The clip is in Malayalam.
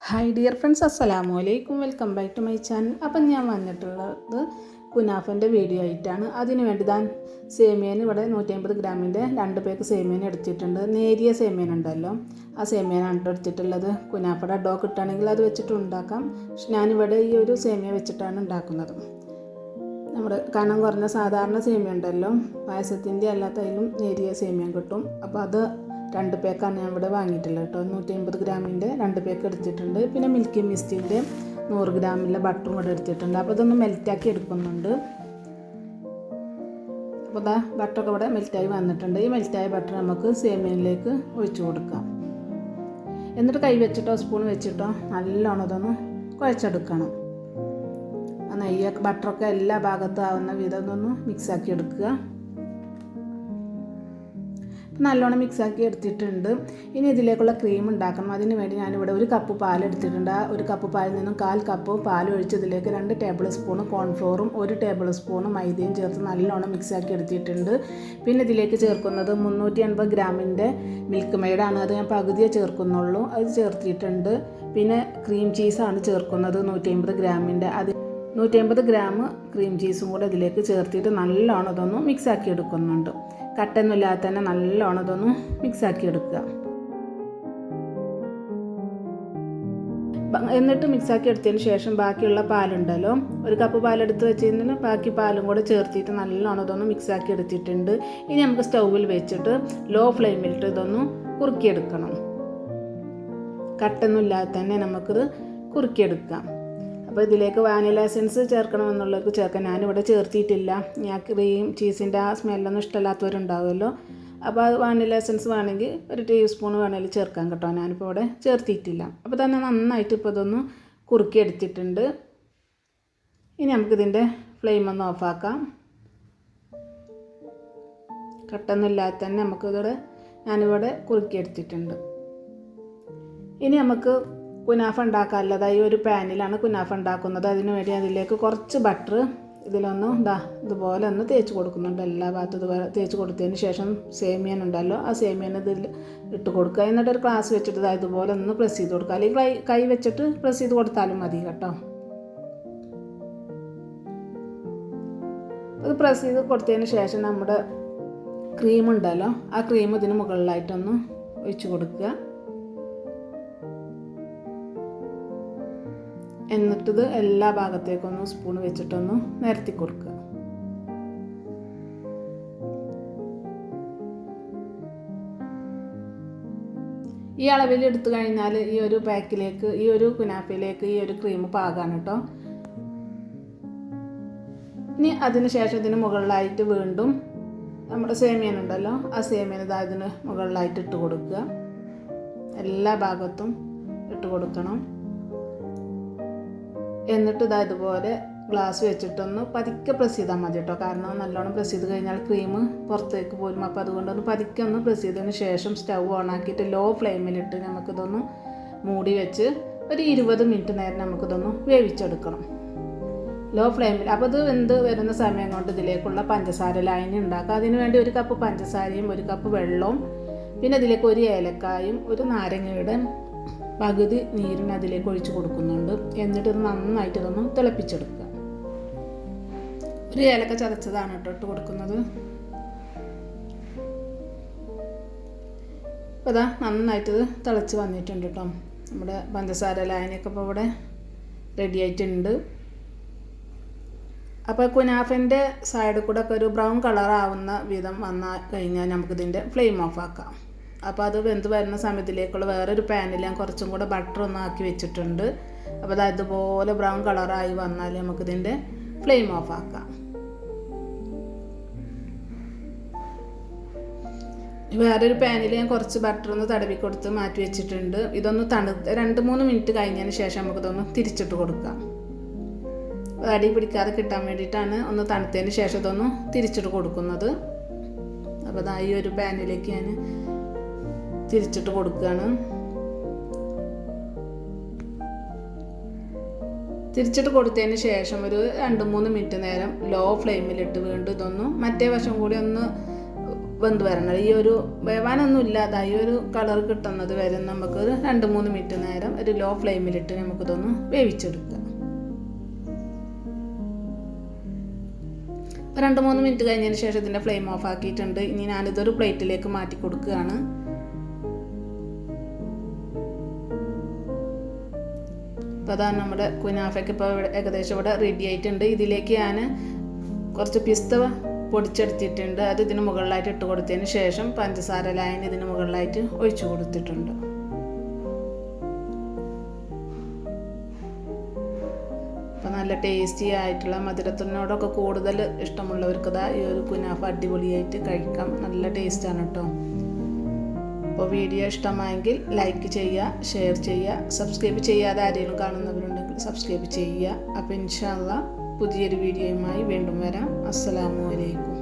ഹായ് ഡിയർ ഫ്രണ്ട്സ്, അസ്സലാമു അലൈക്കും. Welcome back to my channel. അപ്പം ഞാൻ വന്നിട്ടുള്ളത് കുനാഫൻ്റെ വീഡിയോ ആയിട്ടാണ്. അതിന് വേണ്ടി സേമിയന് ഇവിടെ 150 ഗ്രാമിൻ്റെ 2 പേക്ക് സേമിയൻ എടുത്തിട്ടുണ്ട്. നേരിയ സേമിയൻ ഉണ്ടല്ലോ, ആ സേമിയനാണ് എടുത്തിട്ടുള്ളത്. കുനാഫയുടെ ഡോ കിട്ടുകയാണെങ്കിൽ അത് വെച്ചിട്ട് ഉണ്ടാക്കാം. പക്ഷെ ഞാനിവിടെ ഈ ഒരു സേമിയ വെച്ചിട്ടാണ് ഉണ്ടാക്കുന്നത്. നമ്മുടെ കനം കുറഞ്ഞ സാധാരണ സേമിയ ഉണ്ടല്ലോ, പായസത്തിൻ്റെ അല്ലാത്തതിലും നേരിയ സേമിയ കിട്ടും. അപ്പോൾ അത് 2 പേക്കാണ് ഞാൻ ഇവിടെ വാങ്ങിയിട്ടുള്ളത് കേട്ടോ. 150 ഗ്രാമിൻ്റെ 2 പേക്ക് എടുത്തിട്ടുണ്ട്. പിന്നെ മിൽക്കി മിസ്റ്റിൻ്റെ 100 ഗ്രാമിലെ ബട്ടറും ഇവിടെ എടുത്തിട്ടുണ്ട്. അപ്പോൾ ഇതൊന്ന് മെൽറ്റാക്കി എടുക്കുന്നുണ്ട്. അപ്പോൾ ബട്ടറൊക്കെ ഇവിടെ മെൽറ്റായി വന്നിട്ടുണ്ട്. ഈ മെൽറ്റായ ബട്ടർ നമുക്ക് സേമിയയിലേക്ക് ഒഴിച്ചു കൊടുക്കാം. എന്നിട്ട് കൈ വെച്ചിട്ടോ സ്പൂൺ വെച്ചിട്ടോ നല്ലോണം ഇതൊന്ന് കുഴച്ചെടുക്കണം. ആ നെയ്യൊക്കെ ബട്ടറൊക്കെ എല്ലാ ഭാഗത്തും ആവുന്ന വിധം ഒന്ന് മിക്സാക്കി എടുക്കുക. നല്ലോണം മിക്സാക്കി എടുത്തിട്ടുണ്ട്. ഇനി ഇതിലേക്കുള്ള ക്രീം ഉണ്ടാക്കണം. അതിന് വേണ്ടി ഞാനിവിടെ 1 കപ്പ് പാൽ എടുത്തിട്ടുണ്ട്. ആ 1 കപ്പ് പാലിൽ നിന്നും 1/4 കപ്പ് പാൽ ഒഴിച്ച് ഇതിലേക്ക് 2 ടേബിൾ സ്പൂൺ കോൺഫ്ലോറും 1 ടേബിൾ സ്പൂൺ മൈദയും ചേർത്ത് നല്ലോണം മിക്സാക്കി എടുത്തിട്ടുണ്ട്. പിന്നെ ഇതിലേക്ക് ചേർക്കുന്നത് 380 ഗ്രാമിൻ്റെ മിൽക്ക് മെയ്ഡാണ്. അത് ഞാൻ പകുതിയെ ചേർക്കുന്നുള്ളൂ, അത് ചേർത്തിട്ടുണ്ട്. പിന്നെ ക്രീം ചീസാണ് ചേർക്കുന്നത് 150 ഗ്രാമിൻ്റെ. അത് 150 ഗ്രാം ക്രീം ചീസും കൂടെ ഇതിലേക്ക് ചേർത്തിട്ട് നല്ലോണം ഇതൊന്ന് മിക്സാക്കി എടുക്കുന്നുണ്ട്. കട്ടൊന്നുമില്ലാതെ തന്നെ നല്ലോണം ഇതൊന്ന് മിക്സാക്കി എടുക്കുക. എന്നിട്ട് മിക്സാക്കി എടുത്തതിന് ശേഷം ബാക്കിയുള്ള പാലുണ്ടല്ലോ, 1 കപ്പ് പാലെടുത്ത് വെച്ചതിന് ബാക്കി പാലും കൂടെ ചേർത്തിട്ട് നല്ലോണം ഇതൊന്ന് മിക്സാക്കി എടുത്തിട്ടുണ്ട്. ഇനി നമുക്ക് സ്റ്റൗവിൽ വെച്ചിട്ട് ലോ ഫ്ലെയിമിലിട്ട് ഇതൊന്ന് കുറുക്കിയെടുക്കണം. കട്ടൊന്നുമില്ലാതെ തന്നെ നമുക്കിത് കുറുക്കിയെടുക്കാം. അപ്പോൾ ഇതിലേക്ക് വാനില എസൻസ് ചേർക്കണമെന്നുള്ളവർക്ക് ചേർക്കാം. ഞാനിവിടെ ചേർത്തിയിട്ടില്ല. ഞാൻ ക്രീം ചീസിൻ്റെ ആ സ്മെല്ലൊന്നും ഇഷ്ടമല്ലാത്തവരുണ്ടാവുമല്ലോ, അപ്പോൾ അത് വാനില എസൻസ് വേണമെങ്കിൽ 1 ടീസ്പൂൺ വേണമെങ്കിൽ ചേർക്കാം കേട്ടോ. ഞാനിപ്പോൾ ഇവിടെ ചേർത്തിയിട്ടില്ല. അപ്പോൾ തന്നെ നന്നായിട്ട് ഇപ്പോൾ ഇതൊന്ന് കുറുക്കിയെടുത്തിട്ടുണ്ട്. ഇനി നമുക്കിതിൻ്റെ ഫ്ലെയിം ഒന്ന് ഓഫാക്കാം. കട്ടൊന്നുമില്ലാതെ തന്നെ നമുക്കിവിടെ ഞാനിവിടെ കുറുക്കിയെടുത്തിട്ടുണ്ട്. ഇനി നമുക്ക് കുനാഫ ഉണ്ടാക്കാനുള്ളത് ഈ ഒരു പാനിലാണ് കുനാഫ ഉണ്ടാക്കുന്നത്. അതിനു വേണ്ടി അതിലേക്ക് കുറച്ച് ബട്ടർ ഇതിലൊന്ന് ഇതുപോലെ ഒന്ന് തേച്ച് കൊടുക്കുന്നുണ്ട്. എല്ലാ ഭാഗത്തും ഇതുപോലെ തേച്ച് കൊടുത്തതിന് ശേഷം സേമിയൻ ഉണ്ടല്ലോ, ആ സേമിയൻ ഇതിൽ ഇട്ട് കൊടുക്കുക. എന്നിട്ട് ഒരു ഗ്ലാസ് വെച്ചിട്ട് ഇതുപോലെ ഒന്ന് പ്രസ് ചെയ്ത് കൊടുക്കുക. അല്ലെങ്കിൽ കൈ വെച്ചിട്ട് പ്രസ് ചെയ്ത് കൊടുത്താലും മതി കേട്ടോ. അത് പ്രസ് ചെയ്ത് കൊടുത്തതിന് ശേഷം നമ്മുടെ ക്രീം ഉണ്ടല്ലോ, ആ ക്രീം ഇതിന് മുകളിലായിട്ടൊന്ന് ഒഴിച്ച് കൊടുക്കുക. എന്നിട്ടിത് എല്ലാ ഭാഗത്തേക്കൊന്ന് സ്പൂൺ വെച്ചിട്ടൊന്ന് നിരത്തി കൊടുക്കുക. ഈ അളവിൽ എടുത്തു കഴിഞ്ഞാൽ ഈ ഒരു പാക്കിലേക്ക്, ഈ ഒരു കുനാഫയിലേക്ക് ഈ ഒരു ക്രീം പാകാണ് കേട്ടോ. ഇനി അതിന് ശേഷം ഇതിന് മുകളിലായിട്ട് വീണ്ടും നമ്മുടെ സേമിയൻ ഉണ്ടല്ലോ, ആ സേമിയൻ ഇതിന് മുകളിലായിട്ട് ഇട്ട് കൊടുക്കുക. എല്ലാ ഭാഗത്തും ഇട്ട് കൊടുക്കണം. എന്നിട്ട് ഇതുപോലെ ഗ്ലാസ് വെച്ചിട്ടൊന്ന് പതുക്കെ പ്രസ് ചെയ്താൽ മതി കേട്ടോ. കാരണം നല്ലോണം പ്രസ് ചെയ്ത് കഴിഞ്ഞാൽ ക്രീം പുറത്തേക്ക് പോരും. അപ്പോൾ അതുകൊണ്ടൊന്ന് പതുക്കെ ഒന്ന് പ്രസ് ചെയ്തതിന് ശേഷം സ്റ്റൗ ഓൺ ആക്കിയിട്ട് ലോ ഫ്ലെയിമിലിട്ട് നമുക്കിതൊന്ന് മൂടി വെച്ച് ഒരു 20 മിനിറ്റ് നേരം നമുക്കിതൊന്ന് വേവിച്ചെടുക്കണം ലോ ഫ്ലെയിമിൽ. അപ്പോൾ ഇത് വെന്ത് വരുന്ന സമയം കൊണ്ട് ഇതിലേക്കുള്ള പഞ്ചസാര ലായനി ഉണ്ടാക്കുക. അതിന് വേണ്ടി 1 കപ്പ് പഞ്ചസാരയും 1 കപ്പ് വെള്ളവും പിന്നെ ഇതിലേക്ക് 1 ഏലക്കായും 1 നാരങ്ങയുടെ പകുതി നീരിന് അതിലേക്ക് ഒഴിച്ച് കൊടുക്കുന്നുണ്ട്. എന്നിട്ട് ഇത് നന്നായിട്ട് ഇതൊന്ന് തിളപ്പിച്ചെടുക്കുക. 1 ഏലക്ക ചതച്ചതാണ് കേട്ടോ ഇട്ട് കൊടുക്കുന്നത്. അപ്പോൾ നന്നായിട്ട് ഇത് തിളച്ച് വന്നിട്ടുണ്ട് കേട്ടോ. നമ്മുടെ പഞ്ചസാര ലായനിയൊക്കെ ഇപ്പോൾ ഇവിടെ റെഡി ആയിട്ടുണ്ട്. അപ്പോൾ കുനാഫിൻ്റെ സൈഡിൽ കൂടെ ഒക്കെ ഒരു ബ്രൗൺ കളറാവുന്ന വിധം വന്നാൽ കഴിഞ്ഞാൽ നമുക്കിതിൻ്റെ ഫ്ലെയിം ഓഫ് ആക്കാം. അപ്പോൾ അത് വെന്ത് വരുന്ന സമയത്തിലേക്കുള്ള വേറൊരു പാനിൽ ഞാൻ കുറച്ചും കൂടെ ബട്ടർ ഒന്ന് ആക്കി വെച്ചിട്ടുണ്ട്. അപ്പോൾ അത് അതുപോലെ ബ്രൗൺ കളറായി വന്നാൽ നമുക്കിതിൻ്റെ ഫ്ലെയിം ഓഫ് ആക്കാം. വേറൊരു പാനിൽ ഞാൻ കുറച്ച് ബട്ടർ ഒന്ന് തടവി കൊടുത്ത് മാറ്റി വെച്ചിട്ടുണ്ട്. ഇതൊന്ന് 2-3 മിനിറ്റ് കഴിഞ്ഞതിന് ശേഷം നമുക്കിതൊന്ന് തിരിച്ചിട്ട് കൊടുക്കാം. അടി പിടിക്കാതെ കിട്ടാൻ വേണ്ടിയിട്ടാണ് ഒന്ന് തണുത്തതിന് ശേഷം ഇതൊന്ന് തിരിച്ചിട്ട് കൊടുക്കുന്നത്. അപ്പോൾ ഈ ഒരു പാനിലേക്ക് ഞാൻ തിരിച്ചിട്ട് കൊടുക്കുകയാണ്. തിരിച്ചിട്ട് കൊടുത്തതിന് ശേഷം ഒരു 2-3 മിനിറ്റ് നേരം ലോ ഫ്ലെയിമിലിട്ട് വീണ്ടും ഇതൊന്ന് മറ്റേ വശം കൂടി ഒന്ന് വെന്ത് വരണം. ഈ ഒരു വേവാനൊന്നും ഇല്ലാതെ ഈ ഒരു കളർ കിട്ടുന്നത് വരെ നമുക്കൊരു 2-3 മിനിറ്റ് നേരം ഒരു ലോ ഫ്ലെയിമിലിട്ട് നമുക്കിതൊന്ന് വേവിച്ചെടുക്കാം. 2-3 മിനിറ്റ് കഴിഞ്ഞതിന് ശേഷം ഇതിൻ്റെ ഫ്ലെയിം ഓഫ് ആക്കിയിട്ടുണ്ട്. ഇനി ഞാനിതൊരു പ്ലേറ്റിലേക്ക് മാറ്റി കൊടുക്കുകയാണ്. അപ്പോൾ അതാണ് നമ്മുടെ കുനാഫയ്ക്ക് ഇപ്പോൾ ഏകദേശം ഇവിടെ റെഡി ആയിട്ടുണ്ട്. ഇതിലേക്ക് ഞാൻ കുറച്ച് പിസ്ത പൊടിച്ചെടുത്തിട്ടുണ്ട്. അത് ഇതിന് മുകളിലായിട്ട് ഇട്ട് കൊടുത്തതിന് ശേഷം പഞ്ചസാര ലായനി ഇതിന് മുകളിലായിട്ട് ഒഴിച്ചു കൊടുത്തിട്ടുണ്ട്. അപ്പോൾ നല്ല ടേസ്റ്റി ആയിട്ടുള്ള മധുരത്തിനോടൊക്കെ കൂടുതൽ ഇഷ്ടമുള്ളവർക്ക് ഈ ഒരു കുനാഫ അടിപൊളിയായിട്ട് കഴിക്കാം. നല്ല ടേസ്റ്റാണ് കേട്ടോ. അപ്പോൾ വീഡിയോ ഇഷ്ടമായെങ്കിൽ ലൈക്ക് ചെയ്യുക, ഷെയർ ചെയ്യുക, സബ്സ്ക്രൈബ് ചെയ്യാതെ ആരെങ്കിലും കാണുന്നവരുണ്ടെങ്കിൽ സബ്സ്ക്രൈബ് ചെയ്യുക. അപ്പോൾ ഇൻഷാ അല്ലാഹ് പുതിയൊരു വീഡിയോയുമായി വീണ്ടും വരാം. അസ്സലാമു അലൈക്കും.